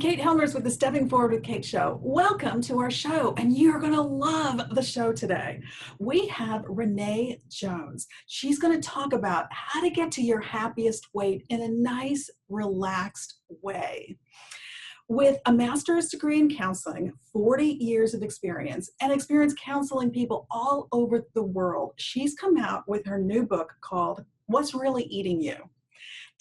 Kate Hellmers with the Stepping Forward with Kate show. Welcome to our show, and you're going to love the show today. We have Renee Jones. She's going to talk about how to get to your happiest weight in a nice, relaxed way. With a master's degree in counseling, 40 years of experience, and experience counseling people all over the world, she's come out with her new book called What's Really Eating You?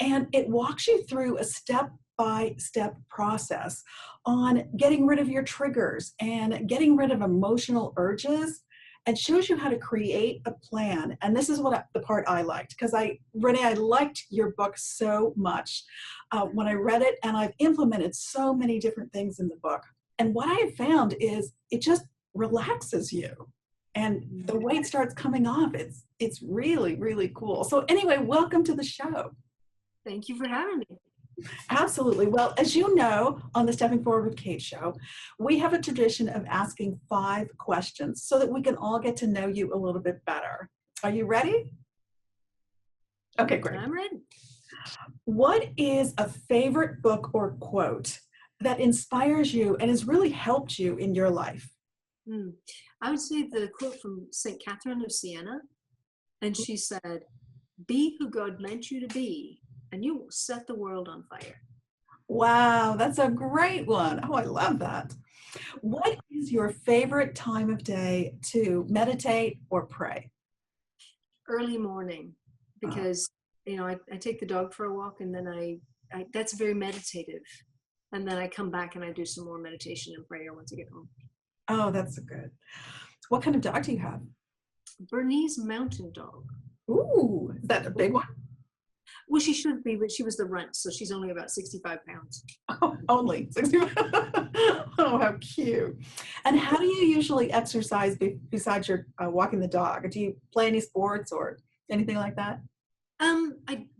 And it walks you through a step-by-step process on getting rid of your triggers and getting rid of emotional urges, and shows you how to create a plan. And this is the part I liked, because Renee, I liked your book so much when I read it, and I've implemented so many different things in the book. And what I have found is it just relaxes you. And the weight starts coming off. It's really, really cool. So anyway, welcome to the show. Thank you for having me. Absolutely. Well, as you know, on the Stepping Forward with Kate show, we have a tradition of asking 5 questions so that we can all get to know you a little bit better. Are you ready? Okay, great. I'm ready. What is a favorite book or quote that inspires you and has really helped you in your life? I would say the quote from St. Catherine of Siena, and she said, "Be who God meant you to be, and you will set the world on fire." Wow, that's a great one. Oh, I love that. What is your favorite time of day to meditate or pray? Early morning, because I take the dog for a walk, and then I that's very meditative, and then I come back and I do some more meditation and prayer once I get home. Oh, that's good. What kind of dog do you have? Bernese Mountain Dog. Ooh, is that a big one? Well, she should be, but she was the runt, so she's only about 65 pounds. Oh, only 65. Oh, how cute. And how do you usually exercise besides your walking the dog? Do you play any sports or anything like that?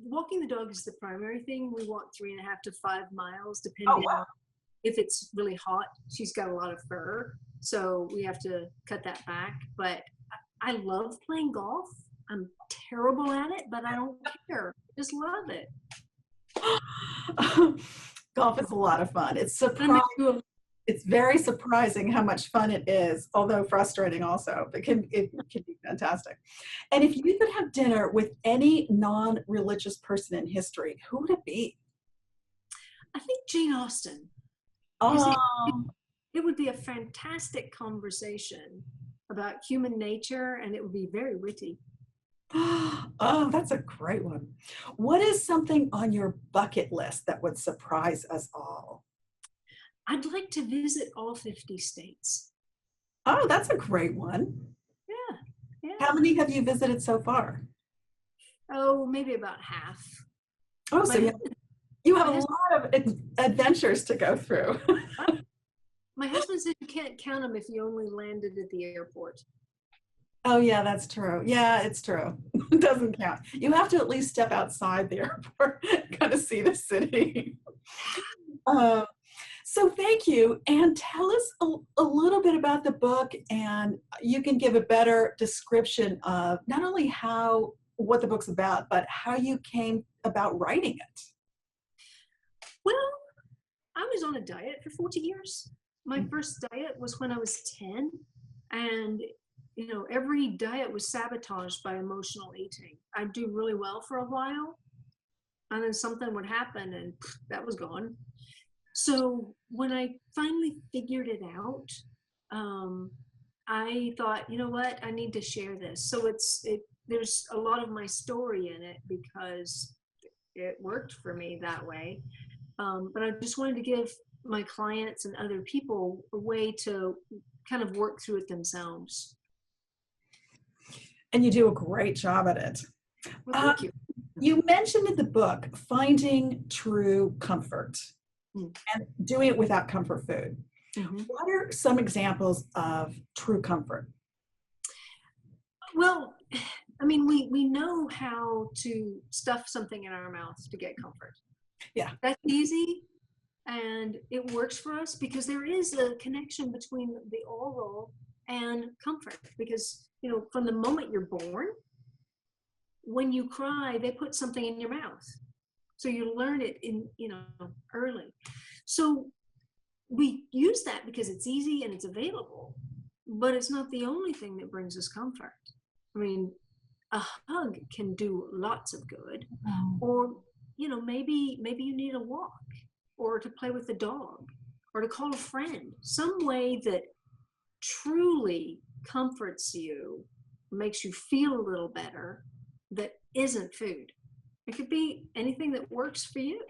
Walking the dog is the primary thing. We walk 3.5 to 5 miles, depending on if it's really hot. She's got a lot of fur, so we have to cut that back. But I love playing golf. I'm terrible at it, but I don't care. I just love it. Golf is a lot of fun. It's surprising. It's very surprising how much fun it is, although frustrating also. It can be fantastic. And if you could have dinner with any non-religious person in history, who would it be? I think Jane Austen. Oh. It would be a fantastic conversation about human nature, and it would be very witty. Oh, that's a great one. What is something on your bucket list that would surprise us all? I'd like to visit all 50 states. Oh, that's a great one. Yeah. How many have you visited so far? Oh, maybe about half. Oh, so you have a lot of adventures to go through. My husband said you can't count them if you only landed at the airport. Oh, yeah, that's true. Yeah, it's true. It doesn't count. You have to at least step outside the airport, kind of see the city. So thank you. And tell us a little bit about the book, and you can give a better description of not only what the book's about, but how you came about writing it. Well, I was on a diet for 40 years. My first diet was when I was 10, and every diet was sabotaged by emotional eating. I'd do really well for a while, and then something would happen, and that was gone. So when I finally figured it out, I thought, you know what, I need to share this. So there's a lot of my story in it because it worked for me that way. But I just wanted to give my clients and other people a way to kind of work through it themselves. And you do a great job at it. Well, thank you. You mentioned in the book finding true comfort and doing it without comfort food. What are some examples of true comfort? Well, I mean, we know how to stuff something in our mouth to get comfort. Yeah. That's easy, and it works for us because there is a connection between the oral and comfort, because from the moment you're born, when you cry, they put something in your mouth. So you learn it in, early. So we use that because it's easy and it's available, but it's not the only thing that brings us comfort. I mean, a hug can do lots of good, or maybe you need a walk, or to play with the dog, or to call a friend. Some way that truly comforts you, makes you feel a little better, that isn't food. It could be anything that works for you.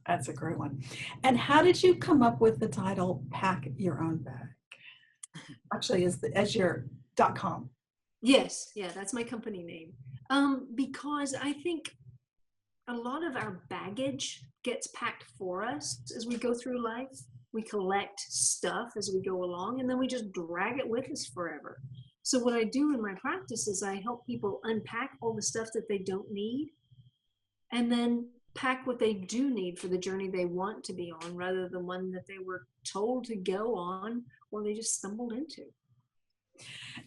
That's a great one. And how did you come up with the title Pack Your Own Bag? Actually, as your .com. Yes, yeah, that's my company name. Because I think a lot of our baggage gets packed for us as we go through life. We collect stuff as we go along, and then we just drag it with us forever. So what I do in my practice is I help people unpack all the stuff that they don't need, and then pack what they do need for the journey they want to be on, rather than one that they were told to go on or they just stumbled into.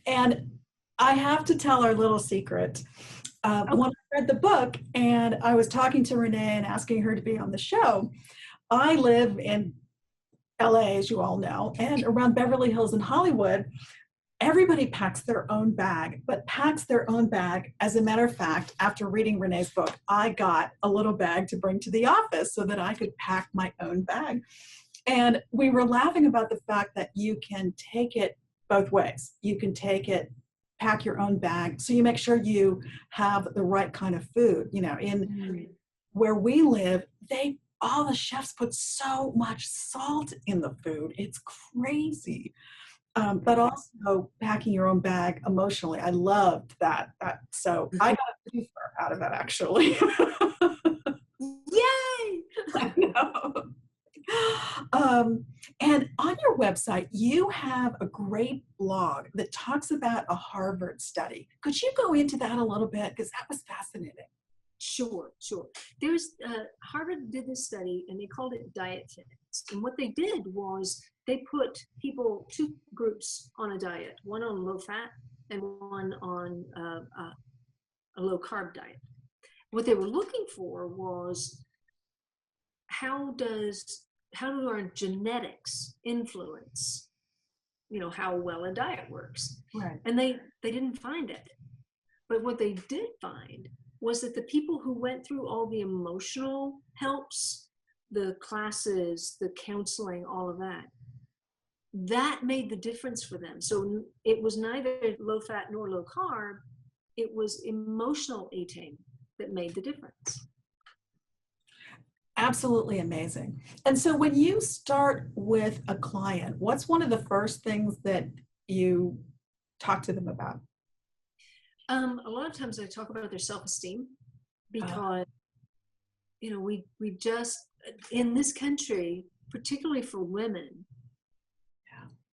And I have to tell our little secret. When I read the book and I was talking to Renee and asking her to be on the show, I live in LA, as you all know, and around Beverly Hills and Hollywood, everybody packs their own bag, but packs their own bag. As a matter of fact, after reading Renee's book, I got a little bag to bring to the office so that I could pack my own bag. And we were laughing about the fact that you can take it both ways. You can take it, pack your own bag, so you make sure you have the right kind of food. In where we live, all the chefs put so much salt in the food. It's crazy. But also packing your own bag emotionally. I loved that. So I got a twofer out of that, actually. Yay! I know. And on your website, you have a great blog that talks about a Harvard study. Could you go into that a little bit? Because that was fascinating. Sure. There's Harvard did this study, and they called it diet fitness. And what they did was they put two groups on a diet, one on low fat and one on a low carb diet. What they were looking for was how do our genetics influence, how well a diet works? Right. And they didn't find it. But what they did find was that the people who went through all the emotional helps, the classes, the counseling, all of that made the difference for them. So it was neither low fat nor low carb. It was emotional eating that made the difference. Absolutely amazing. And so when you start with a client, what's one of the first things that you talk to them about? A lot of times I talk about their self-esteem, because we just, in this country, particularly for women,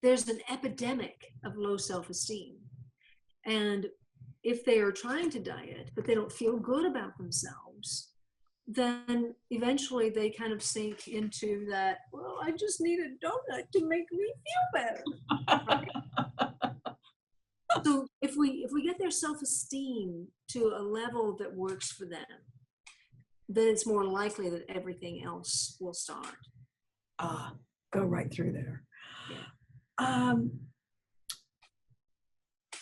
there's an epidemic of low self-esteem. And if they are trying to diet but they don't feel good about themselves, then eventually they kind of sink into that, well, I just need a donut to make me feel better. Right? So if we get their self-esteem to a level that works for them, then it's more likely that everything else will start. Go right through there. Yeah.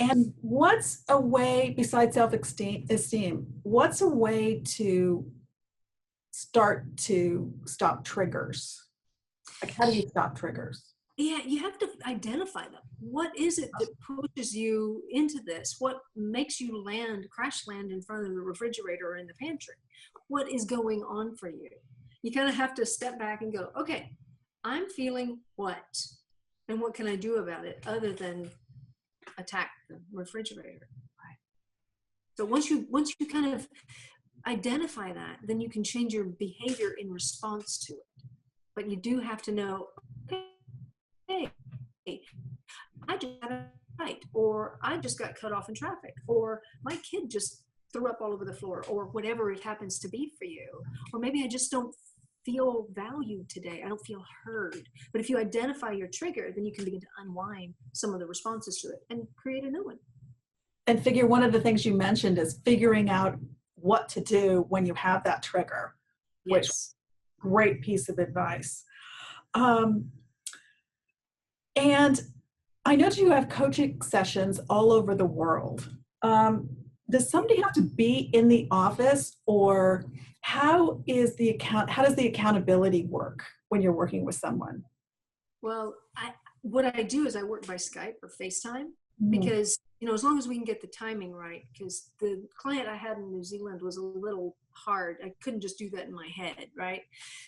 And what's a way, besides self-esteem, what's a way to start to stop triggers? Like, how do you stop triggers? Yeah, you have to identify them. What is it that pushes you into this? What makes you crash land in front of the refrigerator or in the pantry? What is going on for you? You kind of have to step back and go, okay, I'm feeling what? And what can I do about it other than attack the refrigerator? Right. So once you kind of identify that, then you can change your behavior in response to it. But you do have to know, hey, I just had a fight, or I just got cut off in traffic, or my kid just threw up all over the floor, or whatever it happens to be for you. Or maybe I just don't feel valued today. I don't feel heard. But if you identify your trigger, then you can begin to unwind some of the responses to it and create a new one. And one of the things you mentioned is figuring out what to do when you have that trigger, Yes. Which great piece of advice. Um, and I know you have coaching sessions all over the world. Um, does somebody have to be in the office, or how does the accountability work when you're working with someone? Well, what I do is I work by Skype or FaceTime Mhm. because, as long as we can get the timing right, because the client I had in New Zealand was a little hard. I couldn't just do that in my head, right?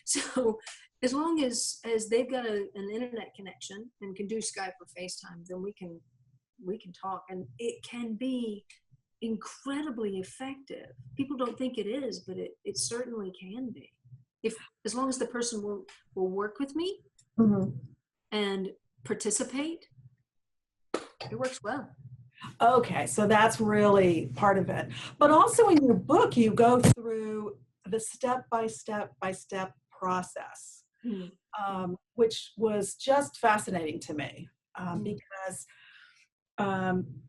So as long as they've got an internet connection and can do Skype or FaceTime, then we can talk, and it can be incredibly effective. People don't think it is, but it certainly can be. If as long as the person will work with me Mhm. and participate, it works well. Okay, so that's really part of it. But also in your book, you go through the step by step by step process, Mm. which was just fascinating to me Mm. because um,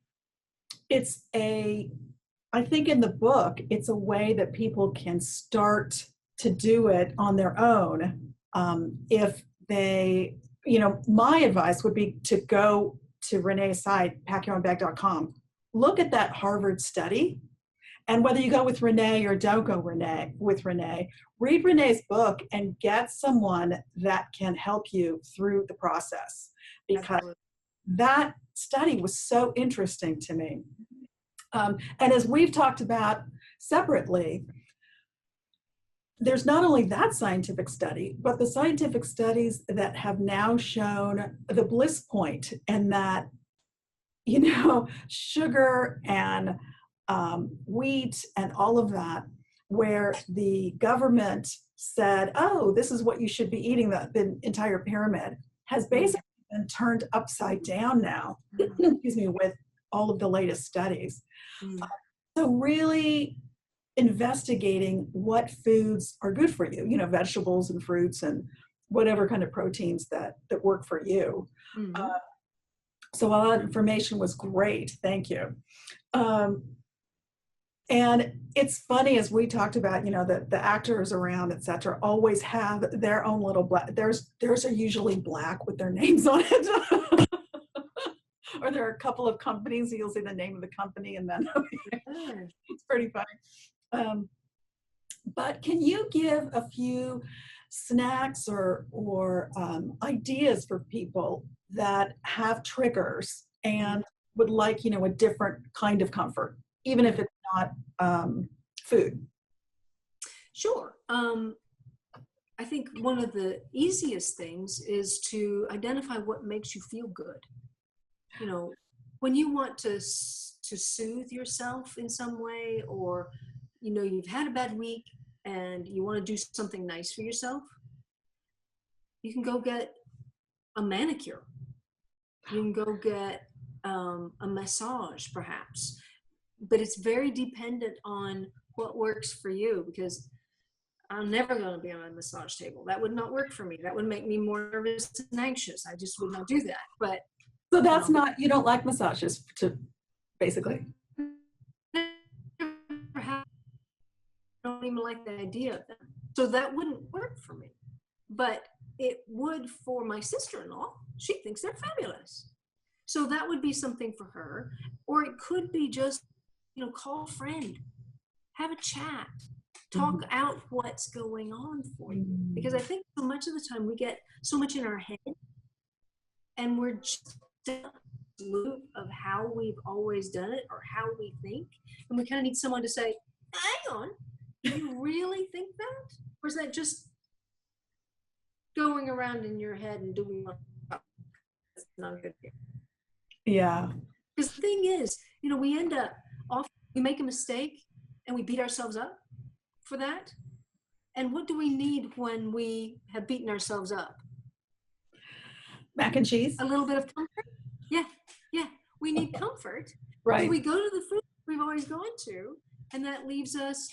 I think in the book, it's a way that people can start to do it on their own. If they, my advice would be to go to Renee's site, packyourownbag.com, look at that Harvard study. And whether you go with Renee or don't go with Renee, read Renee's book and get someone that can help you through the process, because Absolutely. that study was so interesting to me. And as we've talked about separately, there's not only that scientific study, but the scientific studies that have now shown the bliss point, and that, sugar and wheat and all of that, where the government said, oh, this is what you should be eating, the entire pyramid has basically been turned upside down now, excuse me, with all of the latest studies. Mm. So really investigating what foods are good for you, vegetables and fruits and whatever kind of proteins that work for you. Mm-hmm. So all that information was great. Thank you. Um, and it's funny, as we talked about, the actors around, et cetera, always have their own little black, theirs are usually black with their names on it. Or there are a couple of companies, you'll see the name of the company, and then it's pretty funny. But can you give a few snacks or ideas for people that have triggers and would like, a different kind of comfort, even if it's not food? Sure. I think one of the easiest things is to identify what makes you feel good. When you want to soothe yourself in some way, or you've had a bad week and you want to do something nice for yourself, you can go get a manicure. You can go get a massage, perhaps. But it's very dependent on what works for you, because I'm never going to be on a massage table. That would not work for me. That would make me more nervous and anxious. I just would not do that. But so that's not, you don't like massages, to basically. I don't even like the idea of them. So that wouldn't work for me. But it would for my sister-in-law. She thinks they're fabulous. So that would be something for her. Or it could be just, call a friend, have a chat, talk out what's going on for you. Because I think so much of the time we get so much in our head, and we're just loop of how we've always done it or how we think, and we kind of need someone to say, hang on, do you really think that, or is that just going around in your head and doing that's not good here? Yeah. Because the thing is, we end up we make a mistake and we beat ourselves up for that. And what do we need when we have beaten ourselves up? Mac and cheese. A little bit of comfort. Yeah, we need comfort. Right. So we go to the food we've always gone to, and that leaves us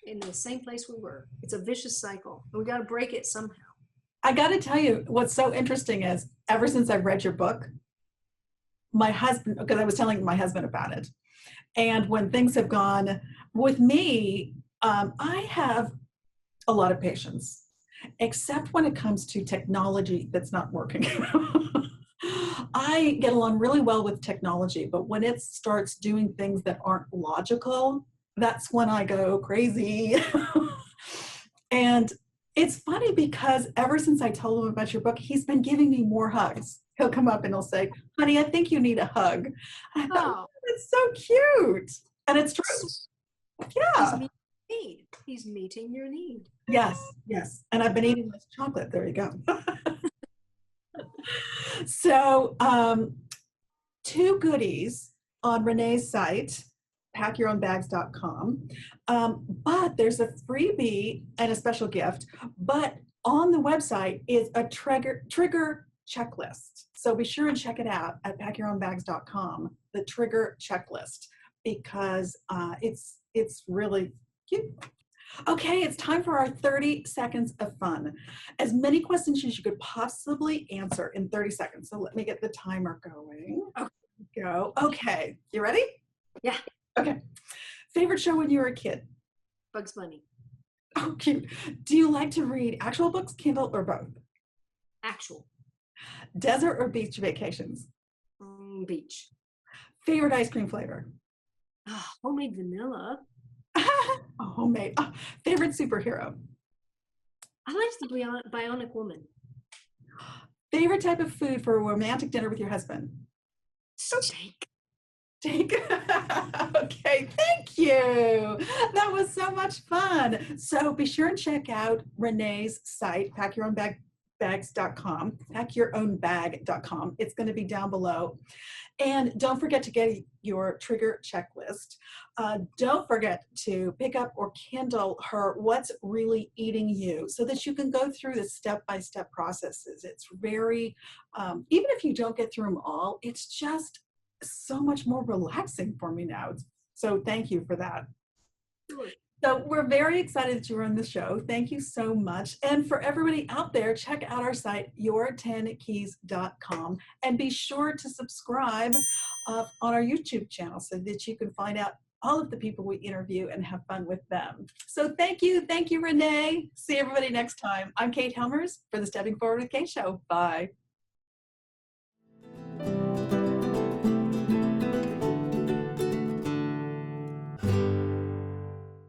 in the same place we were. It's a vicious cycle, and we got to break it somehow. I got to tell you, what's so interesting is, ever since I've read your book, my husband, because I was telling my husband about it, and when things have gone with me, I have a lot of patience. except when it comes to technology that's not working. I get along really well with technology, but when it starts doing things that aren't logical, that's when I go crazy. And it's funny because ever since I told him about your book, he's been giving me more hugs. He'll come up and he'll say, honey, I think you need a hug. And I thought, Oh, it's so cute. And it's true. he's Yeah. meeting your need. He's meeting your need. Yes, yes. And I've been eating this chocolate. There you go. So, two goodies on Renee's site, packyourownbags.com. But there's a freebie and a special gift. But on the website is a trigger checklist. So be sure and check it out at packyourownbags.com, the trigger checklist, because it's really cute. Okay, it's time for our 30 seconds of fun. As many questions as you could possibly answer in 30 seconds. So let me get the timer going. Go. Okay, you ready? Yeah. Okay. Favorite show when you were a kid? Bugs Bunny. Oh, cute. Do you like to read actual books, Kindle, or both? Actual. Desert or beach vacations? Beach. Favorite ice cream flavor? Homemade vanilla. Oh, homemade. Oh, favorite superhero? I like the Bionic Woman. Favorite type of food for a romantic dinner with your husband? Steak. Steak. Okay, thank you. That was so much fun. So be sure and check out Renee's site, packyourownbag.com. It's going to be down below. And don't forget to get your trigger checklist. Don't forget to pick up or Kindle her What's Really Eating You so that you can go through the step-by-step processes. It's very, even if you don't get through them all, it's just so much more relaxing for me now. So thank you for that. Sure. So we're very excited that you were on the show. Thank you so much. And for everybody out there, check out our site, your10keys.com, and be sure to subscribe on our YouTube channel so that you can find out all of the people we interview and have fun with them. So thank you, Renee. See everybody next time. I'm Kate Hellmers for the Stepping Forward with Kate show. Bye.